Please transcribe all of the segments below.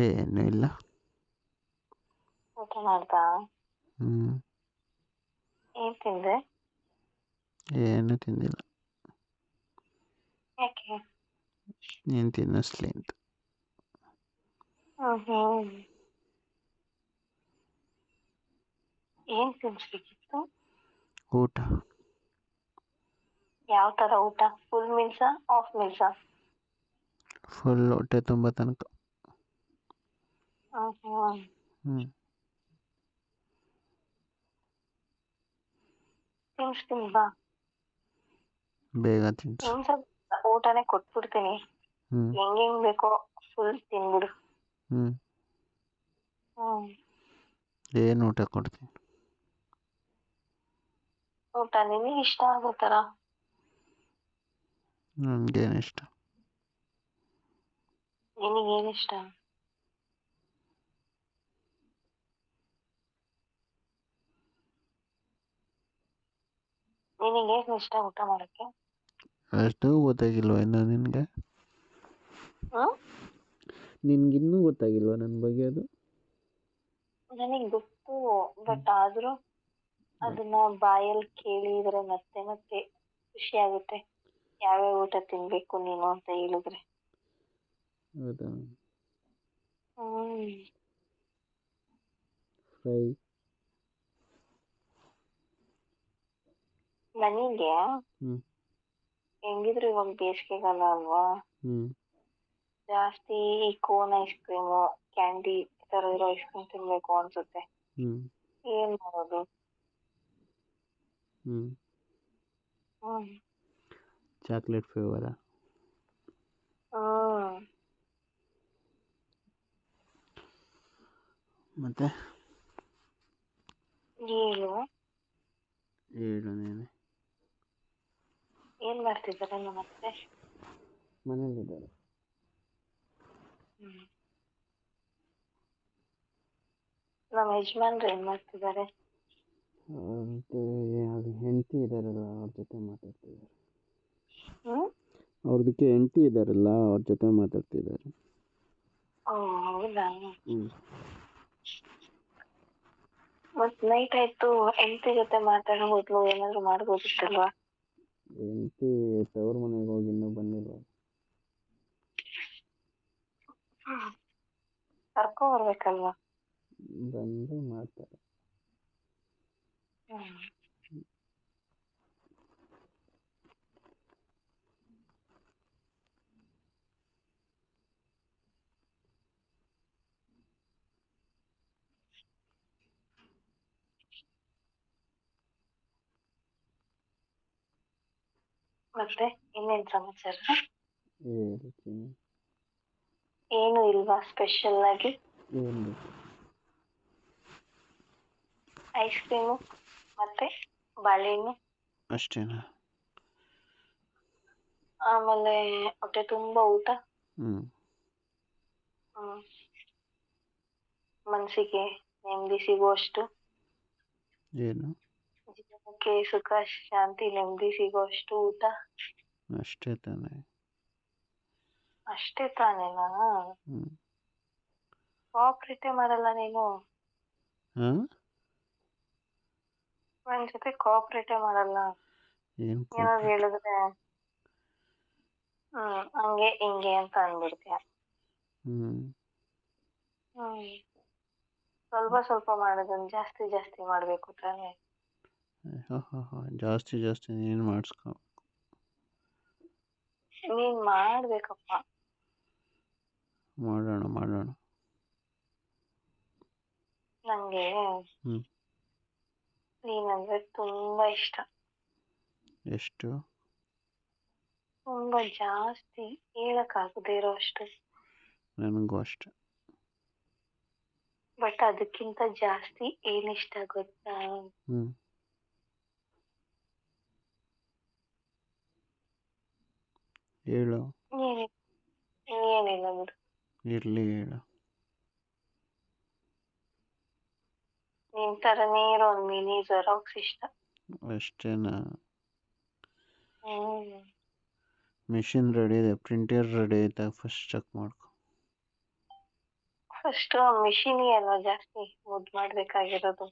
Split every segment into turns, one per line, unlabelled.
ಏನೂ ಇಲ್ಲ.
ಊಟ ಮಾಡ್ದಾ?
ಹ್ಞೂ.
ಏನ್ ತಿಂದೆ?
ಏನೂ ತಿಂದಿಲ್ಲ.
ಯಾಕೆ?
ನೀನು ತಿನ್ನಿಸ್ಲಿ ಅಂತ.
ಏನ್ ತಿನ್ಸ್ಬೇಕಿತ್ತು?
ಊಟ.
ಯಾವ ತರ ಊಟ? ಫುಲ್ ಮೀಲ್ಸಾ ಆಫ್ ಮೀಲ್ಸಾ?
ಫುಲ್ ಹೊಟ್ಟೆ ತುಂಬ ತನಕ. ಹ್ಞೂ.
ತಿನ್ಸ್ತೀನಿ ಬಾ.
ಬೇಗ ತಿನ್ನಿಸು.
ಸ್ವಲ್ಪ ಊಟನೇ ಕೊಟ್ಬಿಡ್ತೀನಿ.
ಹ್ಞೂ.
ಹೆಂಗ್ ಬೇಕೋ ಫುಲ್ ತಿನ್ಬಿಡು.
ಹ್ಞೂ. ಏನು ಊಟ ಕೊಡ್ತೀನಿ?
ಊಟ ನಿನಗೆ ಇಷ್ಟ ಆಗೋ ಥರ.
ನನಗೇನು ಇಷ್ಟ?
ನಿನಗೇನು ಇಷ್ಟ? ನಿನಗೇನು ಇಷ್ಟ ಊಟ ಮಾಡೋಕ್ಕೆ?
ಅಷ್ಟು ಗೊತ್ತಾಗಿಲ್ವ ಇನ್ನು ನಿನಗೆ? ನಿನ್ಗಿನ್ನೂ ಗೊತ್ತಾಗಿಲ್ವ ನನ್ನ ಬಗ್ಗೆ ಅದು?
ನನಗೆ ಗೊತ್ತು, ಬಟ್ ಆದರೂ ಅದನ್ನ ಬಾಯಲ್ಲಿ ಕೇಳಿದ್ರೆ ಮತ್ತೆ ಮತ್ತೆ ಖುಷಿ ಆಗುತ್ತೆ. ಯಾವ್ಯಾವ ಊಟ ತಿನ್ಬೇಕು ನೀನು ಅಂತ ಹೇಳಿದ್ರೆ.
ಹೌದಾ?
ಹ್ಮ್.
ಫ್ರೈ.
ನನಗೆ
ಹ್ಞೂ.
ಹೆಂಗಿದ್ರು ಇವಾಗ ಬೇಸಿಗೆಗಾಲ ಅಲ್ವಾ,
ಹ್ಞೂ.
ಜಾಸ್ತಿ ಈ ಕೋನ್ ಐಸ್ ಕ್ರೀಮು, ಕ್ಯಾಂಡಿ ಈ ಥರ ಇರೋ ಐಸ್ ಕ್ರೀಮ್ ತಿನ್ಬೇಕು ಅನ್ಸುತ್ತೆ.
ಹ್ಞೂ.
ಏನ್ ಮಾಡೋದು?
ಹ್ಞೂ.
ಹ್ಮ್.
ಚಾಕ್ಲೇಟ್ ಫ್ಲೇವರಾ? ಮತ್ತೆ
ಹೇಳು.
ಹೇಳು ನೀನೆ.
ಏನ್ ಮಾಡ್ತಿದ್ದಾರೆ ನಮ್ಮ ಅತ್ತೆ?
ಮನೇಲಿದ್ದಾರೆ.
ನಮ್ಮ ಯಜಮಾನ್ರು ಏನ್ ಮಾಡ್ತಿದ್ದಾರೆ?
ಮತ್ತು ಅದು ಹೆಂಡತಿ ಇದ್ದಾರಲ್ಲ ಅವ್ರ ಜೊತೆ ಮಾತಾಡ್ತಿದ್ದಾರೆ. ಅವ್ರದಕ್ಕೆ ಹೆಂಡತಿ ಇದ್ದಾರಲ್ಲ ಅವ್ರ ಜೊತೆ ಮಾತಾಡ್ತಿದ್ದಾರೆ.
ಹೌದಾ?
ಹ್ಞೂ.
ಮತ್ ನೈಟ್ ಆಯ್ತು, ಹೆಂಡತಿ ಜೊತೆ ಮಾತಾಡ್ಬೋದು, ಏನಾದ್ರು ಮಾಡ್ಬೋದಿತ್ತಲ್ವಾ?
ಹೆಂಡತಿ ತವ್ರ ಮನೆಗೆ ಹೋಗಿ ಇನ್ನೂ ಬಂದಿಲ್ಲ.
ಕರ್ಕೊಂಬರ್ಬೇಕಲ್ವಾ?
ಬಂದು ಮಾಡ್ತಾರೆ.
ಮತ್ತೆ ಇನ್ನೇನ್ ಸಮಾಚಾರ?
ಹೇಳ್ತೀನಿ.
ಏನು ಇಲ್ವಾ ಸ್ಪೆಷಲ್ ಆಗಿ?
ಏನು?
ಐಸ್ ಕ್ರೀಮು ಮತ್ತೆ ಬಾಳೆಹಣ್ಣು
ಅಷ್ಟೇನಾ?
ಆಮೇಲೆ ಹೊಟ್ಟೆ ತುಂಬಾ ಊಟ. ಮನಸ್ಸಿಗೆ ನೆಮ್ಮದಿ ಸಿಗುವಷ್ಟು.
ಏನು?
ಜೀವನಕ್ಕೆ ಸುಖ ಶಾಂತಿ ನೆಮ್ಮದಿ ಸಿಗುವಷ್ಟು ಊಟ.
ಅಷ್ಟೇ ತಾನೇ?
ಅಷ್ಟೇ ತಾನೇನಾ? ಕೋಆಪರೇಟೇ ಮಾಡಲ್ಲ ನೀನು. ನನ್ನ ಜೊತೆ ಕೋಆಪರೇಟೇ ಮಾಡಲ್ಲ.
ಏನು
ಏನಾದ್ರು ಹೇಳಿದ್ರೆ ಹಂಗೆ ಹಿಂಗೆ ಅಂತ ಅಂದ್ಬಿಡ್ತೀಯ. ಸ್ವಲ್ಪ ಸ್ವಲ್ಪ ಮಾಡೋದನ್ನ ಜಾಸ್ತಿ ಜಾಸ್ತಿ ಮಾಡ್ಬೇಕು ತಾನೇ?
ಜಾಸ್ತಿ ಜಾಸ್ತಿ ನೀನು ಮಾಡಿಸ್ಕೊ.
ನೀನ್ ಮಾಡ್ಬೇಕಪ್ಪ.
ಮಾಡೋಣ ಮಾಡೋಣ.
ನಂಗೆ ನೀನಂದ್ರೆ ತುಂಬಾ ಇಷ್ಟ.
ಎಷ್ಟು?
ತುಂಬಾ ಜಾಸ್ತಿ, ಹೇಳಕ್ಕಾಗದೇ ಇರೋ ಅಷ್ಟು.
ನನಗೂ ಅಷ್ಟೆ.
ಬಟ್ ಅದಕ್ಕಿಂತ ಜಾಸ್ತಿ ಏನಿಷ್ಟ ಗೊತ್ತಾ?
ಹೇಳು.
ಏನಿಲ್ಲ ಬಿಡು.
ಇರ್ಲಿ ಹೇಳು.
ನಿನ್ ತರನೇ ಇರೋ ಒಂದು ಮಿನಿ ಜೆರಾಕ್ಸ್ ಇಷ್ಟ.
ಅಷ್ಟೇನಾ? ಮಿಷಿನ್ ರೆಡಿ ಇದೆ, ಪ್ರಿಂಟರ್ ರೆಡಿ ಐತೆ, ಫಸ್ಟ್ ಚೆಕ್ ಮಾಡ್ಕೊ.
ಫಸ್ಟ್ ಮಿಷಿನ್ಗೆ ಅಲ್ವಾ ಜಾಸ್ತಿ ಮುದ್ದು ಮಾಡ್ಬೇಕಾಗಿರೋದು.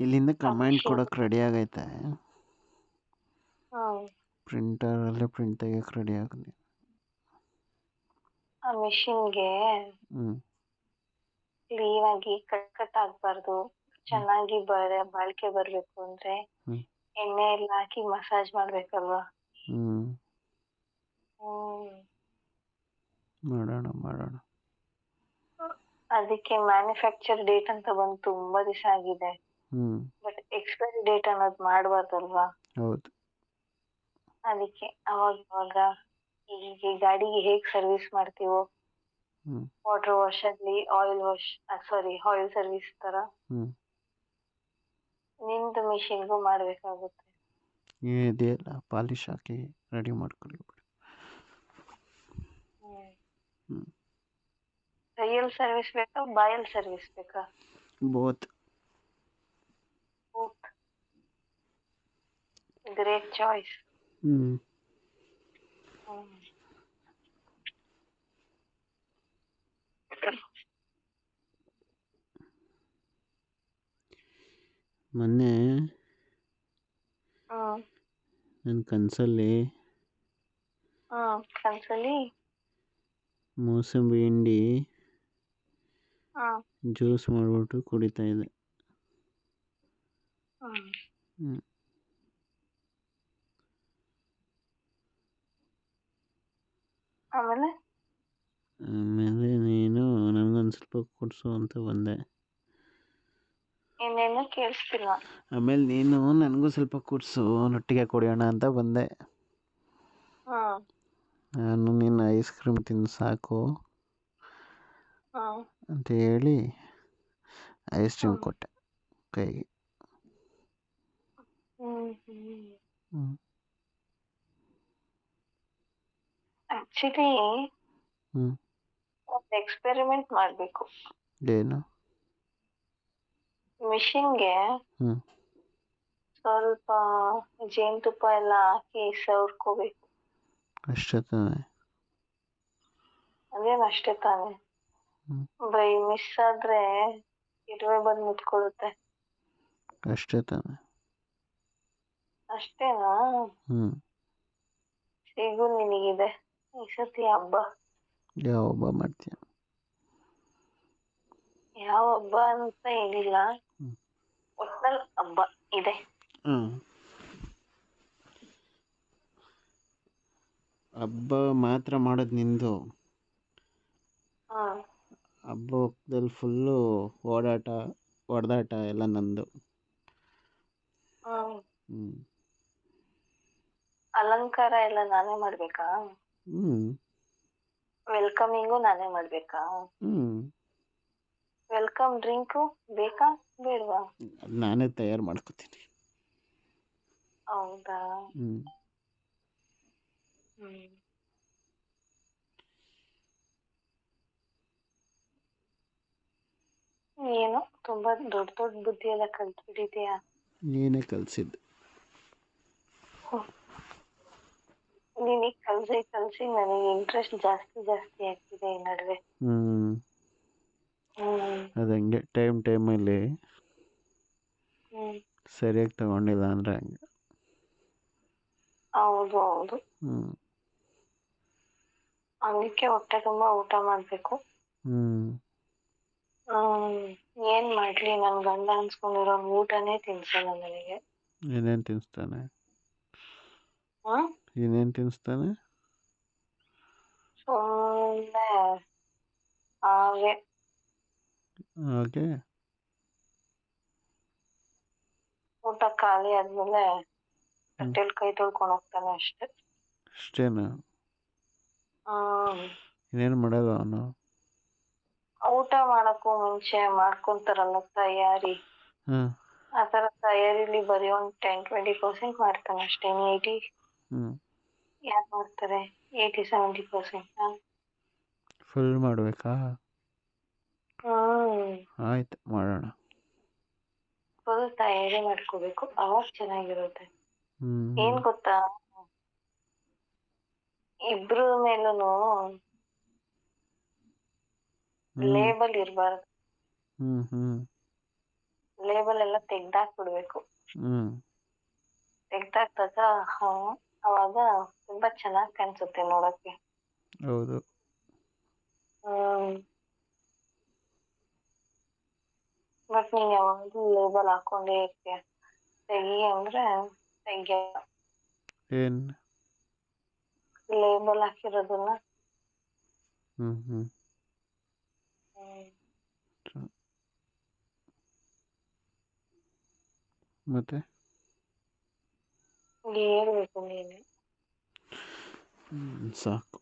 ಇಲ್ಲಿಂದ
ಆ
ಕಮೆಂಟ್
ಮಿಷಿನ್
ಕೊಡೋಕೆ ರೆಡಿ ಆಗೈತೆ,
ಹ್ಮ್
ಪ್ರಿಂಟರಲ್ಲೇ ಪ್ರಿಂಟ್ ತೆಗಿಯೋಕೆ ರೆಡಿ ಆಗಿದೆ.
ಆ ಮಿಷಿನ್ಗೆ
ಹ್ಞೂ
ಕ್ಲೀನ್ ಆಗಿ ಕಟ್ ಆಗ್ಬಾರ್ದು, ಚೆನ್ನಾಗಿ ಬಾಳಿಕೆ ಬರ್ಬೇಕು ಅಂದ್ರೆ
ಹ್ಞೂ
ಎಣ್ಣೆ ಎಲ್ಲ ಹಾಕಿ ಮಸಾಜ್ ಮಾಡ್ಬೇಕಲ್ವಾ.
ಹ್ಞೂ
ಹ್ಮ್
ಮಾಡೋಣ.
ಅದಕ್ಕೆ ಮ್ಯಾನುಫ್ಯಾಕ್ಚರ್ ಡೇಟ್ ಅಂತ ಬಂದು ತುಂಬಾ ದಿವಸ ಆಗಿದೆ.
ಹ್ಞೂ
ಬಟ್ ಎಕ್ಸ್ಪೈರಿ ಡೇಟ್ ಅನ್ನೋದು ಮಾಡಬಾರ್ದಲ್ವಾ.
ಹೌದು.
ಅದಕ್ಕೆ ಅವಾಗ ಈಗ ಗಾಡಿಗೆ ಹೇಗ್ ಸರ್ವಿಸ್ ಮಾಡ್ತೀವೋ
ಹ್ಞೂ
ವಾಟರ್ ವಾಶ್ ಅಲ್ಲಿ ಆಯಿಲ್ ಸರ್ವಿಸ್ ತರ
ಹ್ಞೂ
ನಿಮ್ದು ಮಿಷಿನ್ಗೂ ಮಾಡ್ಬೇಕಾಗುತ್ತೆ.
ಇದೆಯಲ್ಲ ಪಾಲಿಶ್ ಹಾಕಿ ರೆಡಿ ಮಾಡ್ಕೊಳ್ಳಿ. ಹ್ಞೂ
ಕೈಯಲ್ಲಿ ಸರ್ವಿಸ್ ಬೇಕಾ ಬಾಯಲ್ಲಿ ಸರ್ವಿಸ್ ಬೇಕಾ?
ಬೋತ್.
Great choice.
ಹ್ಞೂ ಮೊನ್ನೆ ನನ್ನ ಕನಸಲ್ಲಿ ಮೋಸಂಬಿ ಹಿಂಡಿ ಜ್ಯೂಸ್ ಮಾಡಿಬಿಟ್ಟು ಕುಡಿತಾ ಇದ್ದೆ. ಹ್ಞೂ
ಆಮೇಲೆ
ನೀನು ನನಗೊಂದು ಸ್ವಲ್ಪ ಕೊಡಿಸು ಅಂತ ಬಂದೆ.
ಇನ್ನೇನು ಕೇಳಿಸ್ತಿಲ್ಲ.
ಆಮೇಲೆ ನೀನು ನನಗೂ ಸ್ವಲ್ಪ ಕೊಡಿಸು, ಒಟ್ಟಿಗೆ ಕುಡಿಯೋಣ ಅಂತ ಬಂದೆ. ನಾನು ನಿನ್ನ ಐಸ್ ಕ್ರೀಮ್ ತಿಂದು ಸಾಕು ಅಂತ ಹೇಳಿ ಐಸ್ ಕ್ರೀಮ್ ಕೊಟ್ಟೆ ಕೈಗೆ.
ಆಕ್ಚುಲಿ ಒಂದು ಎಕ್ಸ್ಪೆರಿಮೆಂಟ್ ಮಾಡಬೇಕು.
ಏನು?
ಮಿಷಿನ್ಗೆ ಸ್ವಲ್ಪ ಜೇನುತುಪ್ಪ ಎಲ್ಲ ಹಾಕಿ ಸವರ್ಕೋಬೇಕು.
ಅಷ್ಟೇ ತಾನೆ?
ಅದೇನು ಅಷ್ಟೇ ತಾನೆ. ಬೈ ಮಿಸ್ ಆದ್ರೆ ಇರುವೆ ಬಂದು ಮುತ್ಕೊಳ್ಳುತ್ತೆ.
ಅಷ್ಟೇ ತಾನೆ?
ಅಷ್ಟೇನಾ? ಸಿಗು ನಿನಗಿದೆ ಈ ಸತಿ ಹಬ್ಬ.
ಯಾವ ಹಬ್ಬ ಮಾಡ್ತೀಯ?
ಯಾವ ಹಬ್ಬ ಅಂತ ಏನಿಲ್ಲ, ಒಟ್ನಲ್ಲಿ ಹಬ್ಬ ಇದೆ.
ಹಬ್ಬ ಮಾತ್ರ ಮಾಡೋದು ನಿಂದು. ಹಬ್ಬದಲ್ಲಿ ಫುಲ್ಲು ಹೊಡೆದಾಟ ಎಲ್ಲ ನಂದು.
ಅಲಂಕಾರ ಎಲ್ಲ ನಾನೇ ಮಾಡ್ಬೇಕಾ? ವೆಲ್ಕಮಿಂಗು ನಾನೇ ಮಾಡ್ಬೇಕಾ? ವೆಲ್ಕಮ್ ಡ್ರಿಂಕು ಬೇಕಾ ಬೇಡವಾ?
ನಾನೇ ತಯಾರು ಮಾಡ್ಕೋತೀನಿ.
ಹೌದಾ? ಏನು ತುಂಬಾ ದೊಡ್ಡ ದೊಡ್ಡ ಬುದ್ಧಿ ಎಲ್ಲ ಕಲ್ತ್ಬಿಟ್ಟಿದ್ಯಾ?
ನೀನೇ ಕಲಿಸಿದ್ದು.
ನಿನಗೆ ಕಲ್ಸಿ ನನಗೆ ಇಂಟ್ರೆಸ್ಟ್ ಜಾಸ್ತಿ ಆಗ್ತಿದೆ ಈ ನಡುವೆ.
ಅದು ಹಂಗೆ ಟೈಮಲ್ಲಿ ಸರಿಯಾಗಿ ತಗೊಂಡಿಲ್ಲ ಅಂದರೆ ಹಂಗೆ.
ಹೌದು. ಅದಕ್ಕೆ ಹೊಟ್ಟೆ ತುಂಬಾ ಊಟ ಮಾಡ್ಬೇಕು. ಏನ್ ಮಾಡ್ಲಿ, ನನ್ ಗಂಡ ಅನ್ಸ್ಕೊಂಡಿರೋ ಊಟನೇ ತಿನ್ಸಲ್ಲ ನನಗೆ.
ಏನೇನು ತಿನ್ನಿಸ್ತಾನೆ?
ಸುಮ್ಮನೆ ಹಾಗೆ ಊಟ ಖಾಲಿ ಆದ್ಮೇಲೆ ತಟ್ಟೆಲ್ ಕೈ ತೊಳ್ಕೊಂಡು ಹೋಗ್ತಾನೆ ಅಷ್ಟೇ.
ಅಷ್ಟೇನಾ? ಇನ್ನೇನು ಮಾಡಲ್ಲ ಅವನು?
ಊಟ ಮಾಡಕ್ಕೂ ಮುಂಚೆ ಮಾಡ್ಕೊಂತಾರಲ್ಲ ತಯಾರಿ, ಆ ತರ ತಯಾರಿಲಿ ಬರೀ ಒಂದು 10-20% ಮಾಡ್ತಾನೆ ಅಷ್ಟೇ. 80 ಯಾರು ಮಾಡ್ತಾರೆ? 80-70%.
ಫುಲ್ ಮಾಡಬೇಕಾ? ಆಯ್ತು, ಮಾಡೋಣ.
ಫುಲ್ ತಯಾರಿ ಮಾಡ್ಕೋಬೇಕು, ಅವಾಗ ಚೆನ್ನಾಗಿರುತ್ತೆ. ಏನ್ ಗೊತ್ತಾ, ಇಬ್ರು ಮೇಲೂ
ಹ್ಮ್
ಲೇಬಲ್ ಇರಬಾರ್ದು.
ಹ್ಮ್ ಹ್ಮ್
ಲೇಬಲ್ ಎಲ್ಲ ತೆಗ್ದಾಕ್ಬಿಡ್ಬೇಕು.
ಹ್ಮ್
ತೆಗ್ದಾಕ್ದಾಗ ಅವಾಗ ತುಂಬಾ ಚೆನ್ನಾಗಿ ಕಾಣಿಸುತ್ತೆ ನೋಡಕ್ಕೆ.
ಹೌದು.
ಬಟ್ ನೀನ್ ಯಾವಾಗ್ಲೂ ಲೇಬಲ್ ಹಾಕೊಂಡೇ ಇರ್ತೀಯ. ತೆಗಿ ಅಂದ್ರೆ ತೆಗಿಯಲ್ಲ.
ಏನ್?
ಲೇಬಲ್ ಹಾಕಿರೋದನ್ನ.
ಹ್ಮ್ ಹ್ಮ್ ಮತ್ತೆ
ಹೇಳ್ಬೇಕು ನೀನೆ.
ಸಾಕು.